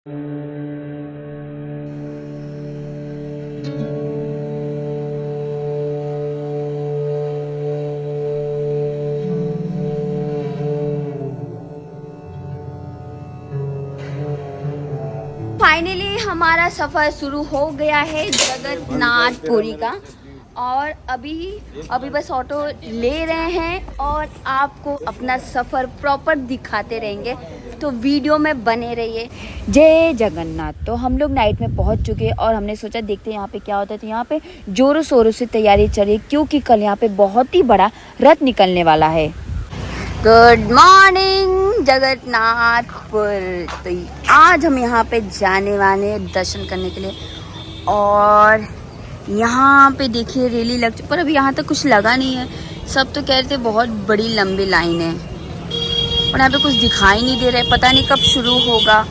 Finally हमारा सफ़र शुरू हो गया है जगन्नाथपुरी का। और अभी बस ऑटो ले रहे हैं और आपको अपना सफ़र प्रॉपर दिखाते रहेंगे, तो वीडियो में बने रहिए। जय जगन्नाथ। तो हम लोग नाइट में पहुंच चुके हैं और हमने सोचा देखते हैं यहाँ पे क्या होता है। तो यहाँ पे जोरों शोरों से तैयारी चल रही है क्योंकि कल यहाँ पे बहुत ही बड़ा रथ निकलने वाला है। Good morning Jagannathpur. तो आज हम यहाँ पे जाने वाले हैं दर्शन करने के लिए। और यहाँ पे देखिए रैली लग, पर अभी यहाँ तक कुछ लगा नहीं है। सब तो कह रहे थे बहुत बड़ी लंबी लाइन है और यहाँ पे कुछ दिखाई नहीं दे रहा है, पता नहीं कब शुरू होगा।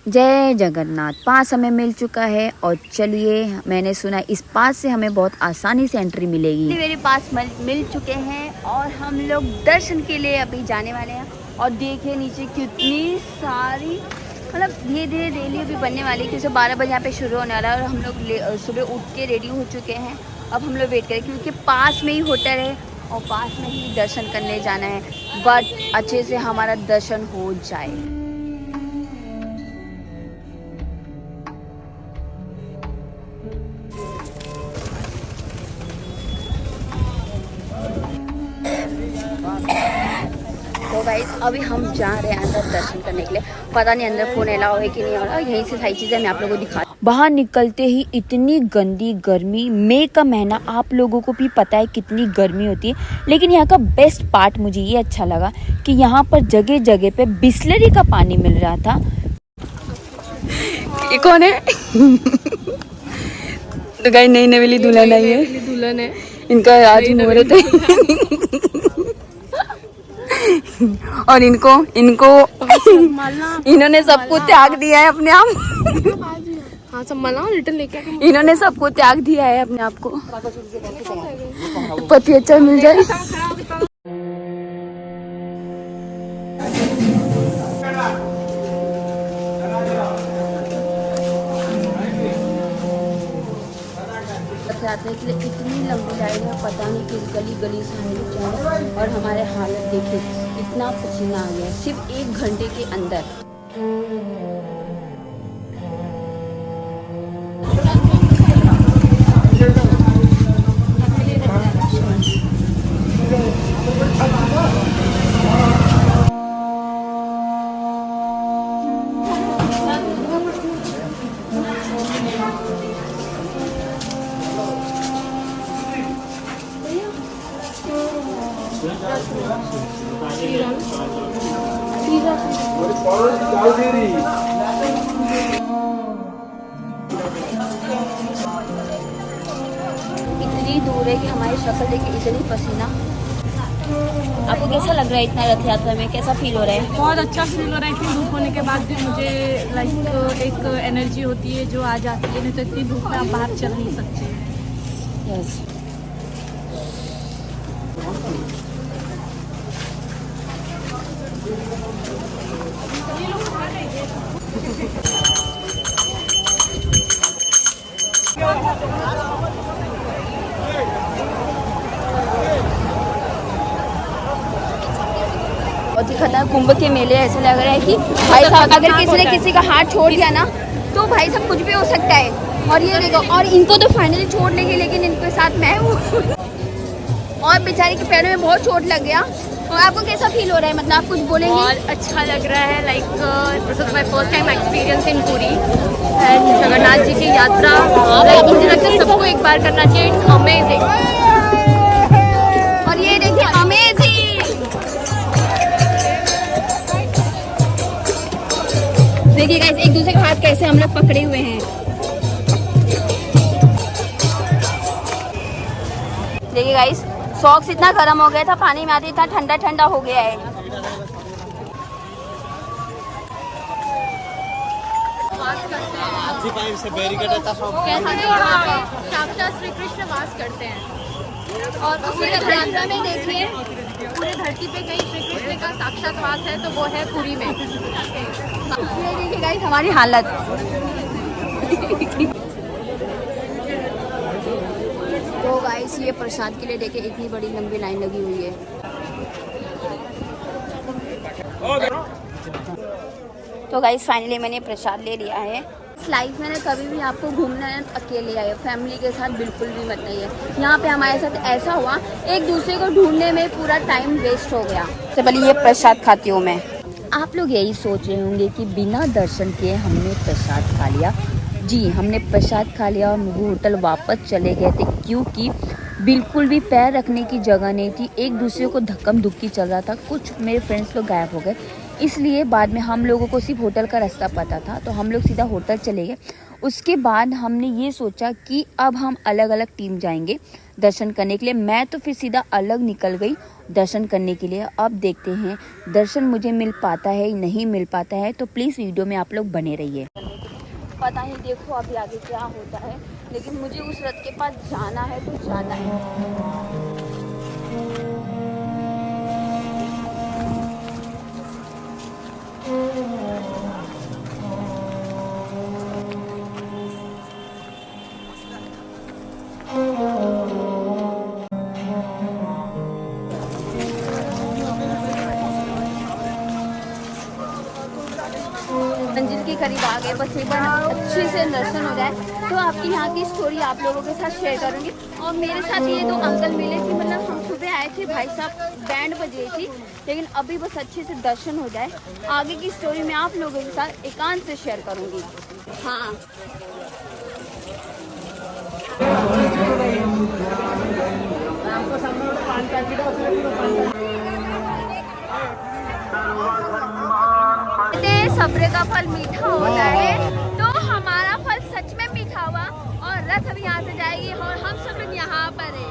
जय जगन्नाथ। पास हमें मिल चुका है और चलिए, मैंने सुना इस पास से हमें बहुत आसानी से एंट्री मिलेगी। मेरे पास मिल चुके हैं और हम लोग दर्शन के लिए अभी जाने वाले हैं। और देखिए नीचे कितनी सारी, मतलब धीरे धीरे रैली अभी बनने वाली है क्योंकि 12 बजे यहाँ पे शुरू होने वाला है। और हम लोग सुबह उठ के रेडी हो चुके हैं। अब हम लोग वेट करें क्योंकि पास में ही होटल है और पास में ही दर्शन करने जाना है। बट अच्छे से हमारा दर्शन हो जाए। तो गाइस अभी हम जा रहे हैं अंदर दर्शन करने के लिए। पता नहीं अंदर फोन अलाउ है कि नहीं हो रहा। यहीं से सारी चीजें मैं आप लोगों को दिखा। बाहर निकलते ही इतनी गंदी गर्मी, मई का महीना, आप लोगों को भी पता है कितनी गर्मी होती है। लेकिन यहाँ का बेस्ट पार्ट मुझे ये अच्छा लगा कि यहाँ पर जगह जगह पे बिस्लरी का पानी मिल रहा था। ये कौन है? तो गाइस नई नवेली दुल्हन आई है। दुल्हन है इनका आज मुहूर्त है। और इनको इन्होंने सबको त्याग दिया है अपने आप। हाँ संभालना, रिटर्न लेके इन्होंने सबको त्याग दिया है अपने आप को। पति अच्छा मिल जाए। यात्रा के लिए इतनी लंबी लाइन है, पता नहीं किस गली गली से हम लोग जाए। और हमारे हालत देखिए, इतना पसीना आ गया सिर्फ 1 घंटे के अंदर। इतनी दूर है कि हमारी शक्ल देखिए, इतनी पसीना। आपको कैसा लग रहा है इतना रथ यात्रा में, कैसा फील हो रहा है? बहुत अच्छा फील हो रहा है। इतनी धूप होने के बाद भी मुझे लाइक एक एनर्जी होती है जो आ जाती है, नहीं तो इतनी धूप में आप बाहर चल नहीं सकते। यस। बहुत ही खतरनाक कुंभ के मेले ऐसा लग रहा है कि भाई साहब अगर किसी ने किसी का हाथ छोड़ दिया ना तो भाई साहब कुछ भी हो सकता है। और ये देखो, और इनको तो फाइनली छोड़ लेंगे, लेकिन इनके साथ मैं हूँ। और बेचारी के पैरों में बहुत चोट लग गया। और आपको कैसा फील हो रहा है, मतलब आप कुछ बोलेंगे? बहुत अच्छा लग रहा है। Like this is my first time experience in Puri and Jagannath ji की यात्रा। मुझे लगता है सबको एक बार करना चाहिए। It's amazing. और ये देखिए अमेजिंग। देखिए गाइस एक दूसरे के हाथ कैसे हम लोग पकड़े हुए हैं। देखिए गाइस सॉक्स इतना गर्म हो गया था, पानी में आते इतना ठंडा ठंडा हो गया है। कैसा साक्षात श्री कृष्ण वास करते हैं। और उसी यात्रा में देखिए पूरे धरती पे कहीं श्री कृष्ण का साक्षात वास है तो वो है पुरी में। ये देखिए गाइस हमारी हालत। तो गाइस ये प्रसाद के लिए देखिए इतनी बड़ी लंबी लाइन लगी हुई है। तो गाइस फाइनली मैंने प्रसाद ले लिया है। इस लाइफ में ना कभी भी आपको घूमना है अकेले आए, फैमिली के साथ बिल्कुल भी मत नहीं है। यहाँ पे हमारे साथ ऐसा हुआ, एक दूसरे को ढूंढने में पूरा टाइम वेस्ट हो गया। तो पहले ये प्रसाद खाती हूँ मैं। आप लोग यही सोच रहे होंगे कि बिना दर्शन किए हमने प्रसाद खा लिया। जी हमने प्रसाद खा लिया और वो होटल वापस चले गए थे क्योंकि बिल्कुल भी पैर रखने की जगह नहीं थी। एक दूसरे को धक्कम धुक्की चल रहा था। कुछ मेरे फ्रेंड्स लोग गायब हो गए, इसलिए बाद में हम लोगों को सिर्फ होटल का रास्ता पता था तो हम लोग सीधा होटल चले गए। उसके बाद हमने ये सोचा कि अब हम अलग अलग टीम जाएंगे दर्शन करने के लिए। मैं तो फिर सीधा अलग निकल गई दर्शन करने के लिए। अब देखते हैं दर्शन मुझे मिल पाता है नहीं मिल पाता है, तो प्लीज़ वीडियो में आप लोग बने रहिए। पता नहीं देखो अभी आगे क्या होता है, लेकिन मुझे उस रथ के पास जाना है तो जाना है। मंजिल के करीब आ गए, बस एक बार अच्छे से दर्शन हो जाए तो आपकी यहाँ की स्टोरी आप लोगों के साथ शेयर करूँगी। और मेरे साथ ये दो अंकल मिले कि मतलब हम सुबह आए थे, भाई साहब बैंड बज रही थी, लेकिन अभी बस अच्छे से दर्शन हो जाए, आगे की स्टोरी मैं आप लोगों के साथ एकांत से शेयर करूँगी। हाँ सब्र का फल मीठा होता है, तो हमारा फल सच में मीठा हुआ और रथ अभी यहाँ से जाएगी और हम सब लोग यहाँ पर है।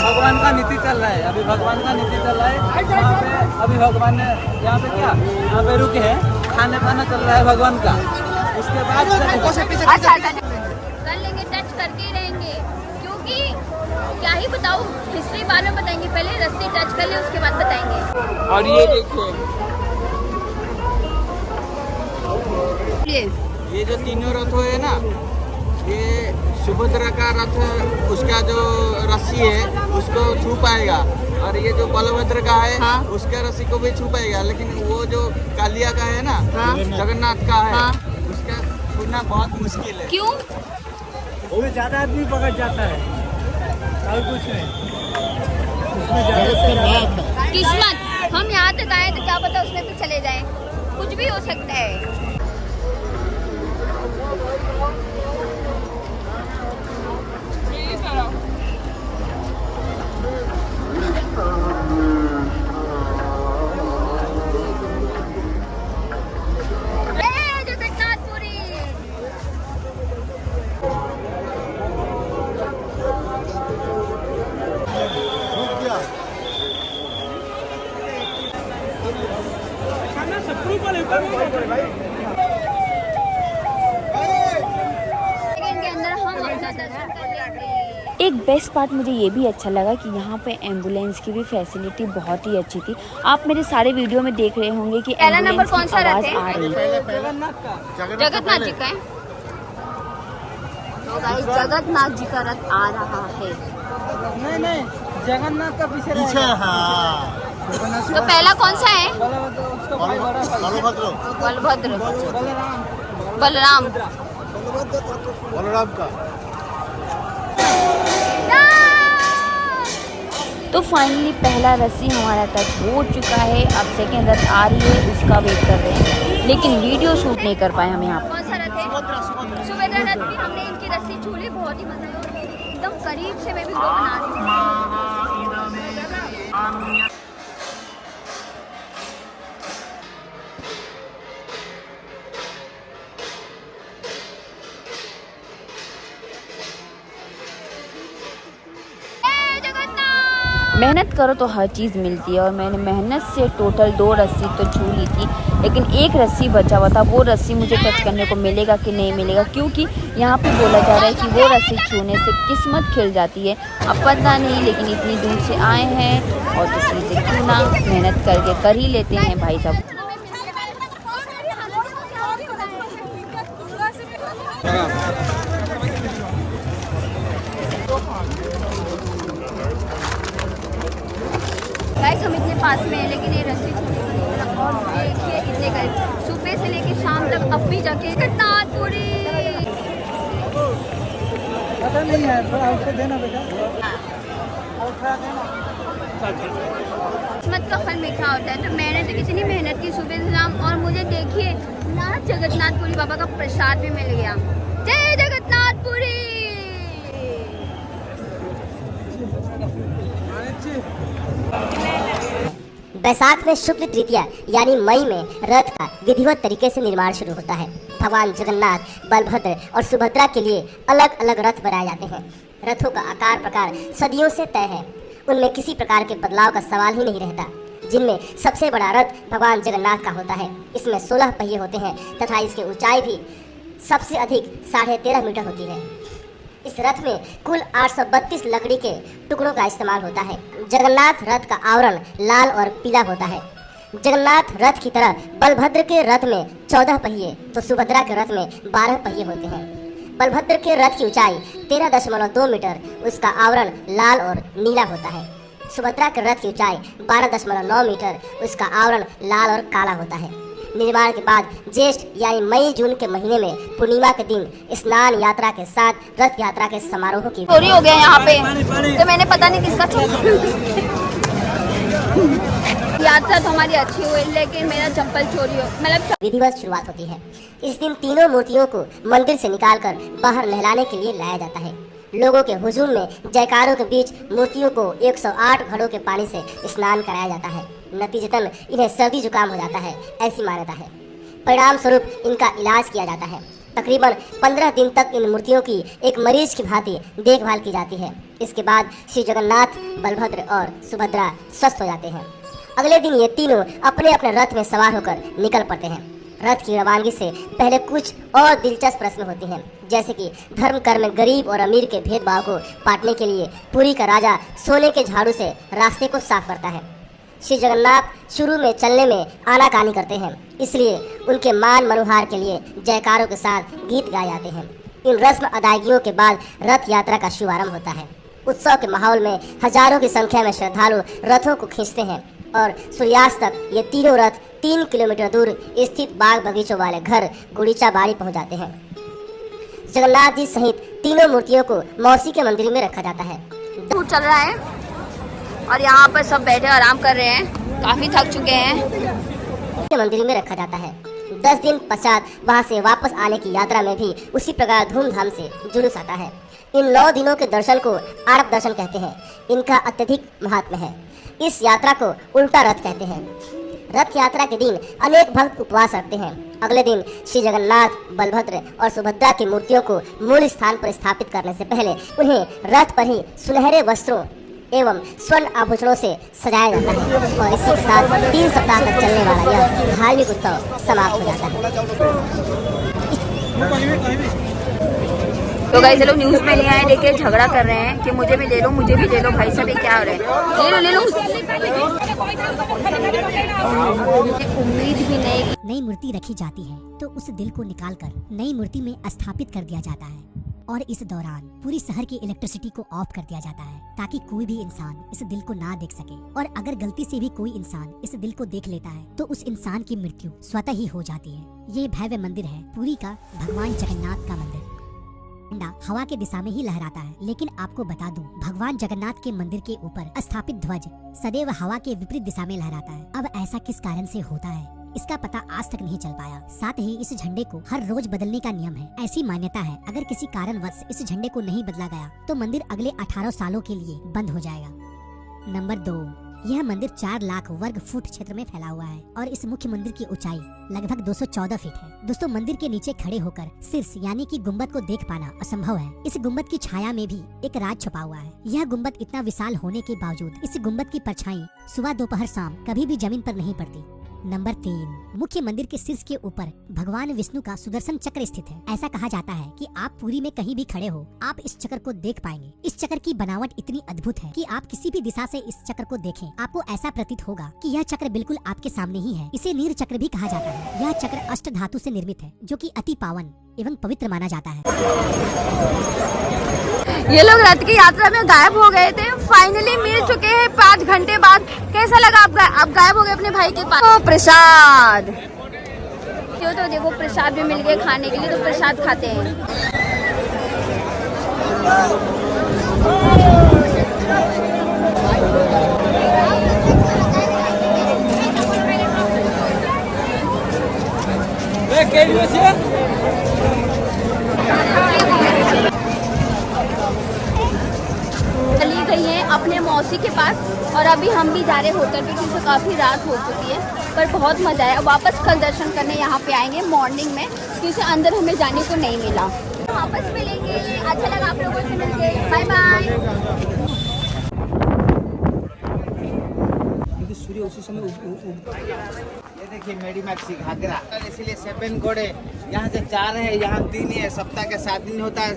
भगवान का नीति चल रहा है, अभी भगवान का नीति चल रहा है। यहाँ पे अभी भगवान ने यहाँ पे क्या यहाँ पे रुके हैं, खाना पाना चल रहा है भगवान का। उसके बाद अच्छा कर लेंगे, टच करके ही रहेंगे, क्योंकि क्या ही बताऊँ, हिस्ट्री बाद में बताएंगे, पहले रस्सी टच कर ले उसके बाद बताएंगे। और ये देखो ये जो तीनों रथ है ना, ये सुभद्रा का रथ, उसका जो रस्सी है उसको छू पाएगा, और ये जो बलभद्र का है हाँ। उसका रस्सी को भी छू पाएगा, लेकिन वो जो कालिया का है ना, हाँ। जगन्नाथ का है, हाँ। उसका छूना बहुत मुश्किल है। क्यों? वो ज्यादा आदमी पकड़ जाता है और कुछ नहीं, किस्मत। हम यहाँ तक आए तो क्या पता उसमें तो चले जाए, कुछ भी हो सकता है। एक बेस्ट पार्ट मुझे ये भी अच्छा लगा कि यहाँ पे एम्बुलेंस की भी फैसिलिटी बहुत ही अच्छी थी। आप मेरे सारे वीडियो में देख रहे होंगे कि पहला नंबर एम्बुलेंस कौन की सा आवाज़ रथ है? आ रही है। जगन्नाथ जी का है। तो गाइस जगन्नाथ जी का रथ आ रहा है। नहीं जगन्नाथ का पीछे पीछे हाँ तो पहला कौन सा है? बलभद्र बलभद्र, बलराम। बलराम का। तो फाइनली पहला रस्सी हमारा टच हो चुका है। अब सेकेंड रथ आ रही है, उसका वेट कर रहे हैं, लेकिन वीडियो शूट नहीं कर पाए हम यहाँ पे। कौन सा रथ है? सुभद्रा रथ भी हमने इनकी रस्सी छू ली, बहुत ही मजा आया। एकदम करीब से मैं भी वीडियो बना रही हूँ। मेहनत करो तो हर चीज़ मिलती है, और मैंने मेहनत से टोटल 2 रस्सी तो छू ली थी, लेकिन एक रस्सी बचा हुआ था। वो रस्सी मुझे टच करने को मिलेगा कि नहीं मिलेगा, क्योंकि यहाँ पे बोला जा रहा है कि वो रस्सी छूने से किस्मत खिल जाती है। अब पता नहीं, लेकिन इतनी दूर से आए हैं और तो चीज़ें क्यों ना मेहनत करके कर ही लेते हैं भाई साहब। गाइस हम इतने पास में हैं, लेकिन ये रस्सी छूने को नहीं मिला। और देखिए इतने करीब, सुबह से लेके शाम तक अब भी जाके जगन्नाथपुरी। पता नहीं है, थोड़ा उसको देना बेटा। किस्मत का फल मीठा होता है। तो मैंने तो कितनी मेहनत की सुबह से शाम, और मुझे देखिए ना जगन्नाथपुरी बाबा का प्रसाद भी मिल गया। जय जगन्नाथपुरी। बैसाख में शुक्ल तृतीया यानी मई में रथ का विधिवत तरीके से निर्माण शुरू होता है। भगवान जगन्नाथ, बलभद्र और सुभद्रा के लिए अलग अलग रथ बनाए जाते हैं। रथों का आकार प्रकार सदियों से तय है, उनमें किसी प्रकार के बदलाव का सवाल ही नहीं रहता। जिनमें सबसे बड़ा रथ भगवान जगन्नाथ का होता है। इसमें 16 पहिए होते हैं तथा इसकी ऊंचाई भी सबसे अधिक 13.5 मीटर होती है। इस रथ में कुल 832 लकड़ी के टुकड़ों का इस्तेमाल होता है। जगन्नाथ रथ का आवरण लाल और पीला होता है। जगन्नाथ रथ की तरह बलभद्र के रथ में 14 पहिए तो सुभद्रा के रथ में 12 पहिए होते हैं। बलभद्र के रथ की ऊंचाई 13.2 मीटर, उसका आवरण लाल और नीला होता है। सुभद्रा के रथ की ऊंचाई 12.9 मीटर, उसका आवरण लाल और काला होता है। निर्माण के बाद ज्येष्ठ यानी मई जून के महीने में पूर्णिमा के दिन स्नान यात्रा के साथ रथ यात्रा के समारोह की चोरी हो गया यहाँ पे, तो मैंने पता नहीं किसका यात्रा तो हमारी अच्छी हुई, लेकिन मेरा चप्पल चोरी हो, मतलब विधिवत शुरुआत होती है। इस दिन तीनों मूर्तियों को मंदिर से निकालकर बाहर नहलाने के लिए लाया जाता है। लोगों के हुजूम में जयकारों के बीच मूर्तियों को 108 घड़ों के पानी से स्नान कराया जाता है। नतीजतन इन्हें सर्दी जुकाम हो जाता है, ऐसी मान्यता है। परिणाम स्वरूप इनका इलाज किया जाता है। तकरीबन 15 दिन तक इन मूर्तियों की एक मरीज की भांति देखभाल की जाती है। इसके बाद श्री जगन्नाथ, बलभद्र और सुभद्रा स्वस्थ हो जाते हैं। अगले दिन ये तीनों अपने अपने रथ में सवार होकर निकल पड़ते हैं। रथ की रवानगी से पहले कुछ और दिलचस्प प्रश्न होते हैं, जैसे कि धर्म कर्म में गरीब और अमीर के भेदभाव को पाटने के लिए पुरी का राजा सोने के झाड़ू से रास्ते को साफ करता है। श्री जगन्नाथ शुरू में चलने में आनाकानी करते हैं, इसलिए उनके मान मनोहार के लिए जयकारों के साथ गीत गाए जाते हैं। इन रस्म अदायगियों के बाद रथ यात्रा का शुभारंभ होता है। उत्सव के माहौल में हजारों की संख्या में श्रद्धालु रथों को खींचते हैं और सूर्यास्त तक ये तीनों रथ 3 किलोमीटर दूर स्थित बाग बगीचों वाले घर गुड़ीचा बाड़ी पहुंच जाते हैं। जगन्नाथ जी सहित तीनों मूर्तियों को मौसी के मंदिर में रखा जाता है। टूर चल रहा है और यहाँ पर सब बैठे आराम कर रहे हैं, काफी थक चुके हैं। मंदिर में रखा जाता है। 10 दिन पश्चात वहाँ से वापस आने की यात्रा में भी उसी प्रकार धूमधाम से जुलूस आता है। इन 9 दिनों के दर्शन को आड़प दर्शन कहते हैं। इनका अत्यधिक महात्म्य है। इस यात्रा को उल्टा रथ कहते हैं। रथ यात्रा के दिन अनेक भक्त उपवास रखते हैं। अगले दिन श्री जगन्नाथ, बलभद्र और सुभद्रा की मूर्तियों को मूल स्थान पर स्थापित करने से पहले उन्हें रथ पर ही सुनहरे वस्त्रों एवं स्वर्ण आभूषणों से सजाया जाता है और इसी के साथ 3 सप्ताह तक चलने वाला यह धार्मिक उत्सव समाप्त हो जाता है। तो गाइस ये लोग न्यूज़ में ले आए लेके झगड़ा कर रहे हैं कि मुझे भी ले लो, मुझे भी ले लो। भाई साहब ये क्या हो रहा है, ले लो। उम्मीद भी नहीं। नई मूर्ति रखी जाती है तो उस दिल को निकालकर नई मूर्ति में स्थापित कर दिया जाता है और इस दौरान पूरी शहर की इलेक्ट्रिसिटी को ऑफ कर दिया जाता है ताकि कोई भी इंसान इस दिल को ना देख सके। और अगर गलती से भी कोई इंसान इस दिल को देख लेता है तो उस इंसान की मृत्यु स्वतः ही हो जाती है। ये भव्य मंदिर है पुरी का भगवान जगन्नाथ का मंदिर। झंडा हवा के दिशा में ही लहराता है, लेकिन आपको बता दूं, भगवान जगन्नाथ के मंदिर के ऊपर स्थापित ध्वज सदैव हवा के विपरीत दिशा में लहराता है। अब ऐसा किस कारण से होता है इसका पता आज तक नहीं चल पाया। साथ ही इस झंडे को हर रोज बदलने का नियम है। ऐसी मान्यता है अगर किसी कारणवश इस झंडे को नहीं बदला गया तो मंदिर अगले 18 सालों के लिए बंद हो जाएगा। नंबर 2, यह मंदिर 4 लाख वर्ग फुट क्षेत्र में फैला हुआ है और इस मुख्य मंदिर की ऊंचाई लगभग 214 फीट है। दोस्तों, मंदिर के नीचे खड़े होकर शीर्ष यानी कि गुम्बद को देख पाना असंभव है। इस गुम्बद की छाया में भी एक राज छुपा हुआ है। यह गुम्बद इतना विशाल होने के बावजूद इस गुम्बद की परछाई सुबह दोपहर शाम कभी भी जमीन पर नहीं पड़ती। नंबर 3, मुख्य मंदिर के शीर्ष के ऊपर भगवान विष्णु का सुदर्शन चक्र स्थित है। ऐसा कहा जाता है कि आप पुरी में कहीं भी खड़े हो आप इस चक्र को देख पाएंगे। इस चक्र की बनावट इतनी अद्भुत है कि आप किसी भी दिशा से इस चक्र को देखें आपको ऐसा प्रतीत होगा कि यह चक्र बिल्कुल आपके सामने ही है। इसे नीर चक्र भी कहा जाता है। यह चक्र अष्ट धातु से निर्मित है जो कि अति पावन एवं पवित्र माना जाता है। ये लोग रथ की यात्रा में गायब हो गए थे, फाइनली मिल चुके हैं 5 घंटे बाद। कैसा लगा? आप गायब हो गए अपने भाई के पास। तो प्रसाद क्यों, तो देखो प्रसाद भी मिल गए खाने के लिए, तो प्रसाद खाते हैं। चली गई हैं अपने मौसी के पास और अभी हम भी जा रहे हैं होटल पे क्योंकि काफ़ी रात हो चुकी है, पर बहुत मज़ा आया। वापस कल दर्शन करने यहाँ पे आएंगे मॉर्निंग में क्योंकि अंदर हमें जाने को नहीं मिला। वापस मिलेंगे। अच्छा लगा आप लोगों से मिलके। Bye bye. ये देखिए मेडी मैक्सी घाघरा, इसीलिए 7 घोड़े यहाँ से 4 है, यहाँ 3 है। सप्ताह के 7 दिन होता है।